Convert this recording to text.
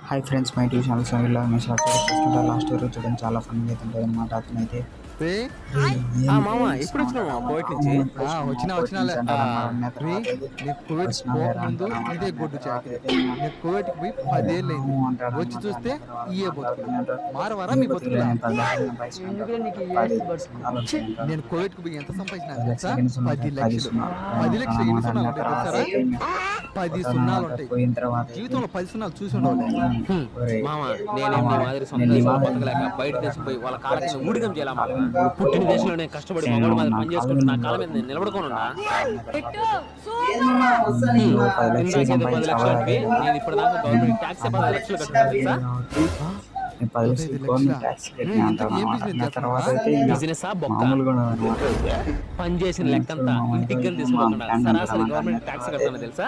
Hi friends, my T channel ఇలా మీ short చూస్తుంటే లాస్ట్ వరకు చూడండి, చాలా ఫన్నీ అవుతుంటుంది అనమాట. అతనైతే మామ ఎప్పుడు వచ్చినావు కోవిడ్ నుంచి? కోవిడ్ పోకముందు ఇదే గొడ్డు చాకరీ. నేను కోవిడ్ పోయి 10 ఏళ్ళు అయింది. వచ్చి చూస్తే ఇయే బతుకులు మారవారా మీ బతుకులు. నేను కోవిడ్ కు పోయి ఎంత సంపాదించినా తెలుసా? 10 లక్షలు. 10 లక్షలు ఎన్ని సున్నాలు ఉంటాయి తెలుసారా? 10 సున్నాలు ఉంటాయి. జీవితంలో 10 సున్నాలు చూసి ఉండవు. మామ నేనేం నీ మాదిరి సొంత బతకలేక బయట దేశపోయి వాళ్ళ కాలకి ఊడిగం చేయాలా? పుట్టిన దేశంలోనే కష్టపడి మగవాడి మాదిరి పని చేసుకుంటూ నా కాలం మీద నేను నిలబడుకోనున్నా. 10 లక్షలు అంటే నేను ఇప్పటిదాకా గవర్నమెంట్ ట్యాక్స్ 10 లక్షలు కట్టుకున్నా తెలుసా? బిజినెస్ పని చేసిన లెక్కంతా ఇంటికి తీసుకుంటున్నా. సరాసరి గవర్నమెంట్ ట్యాక్స్ కడతాను తెలుసా?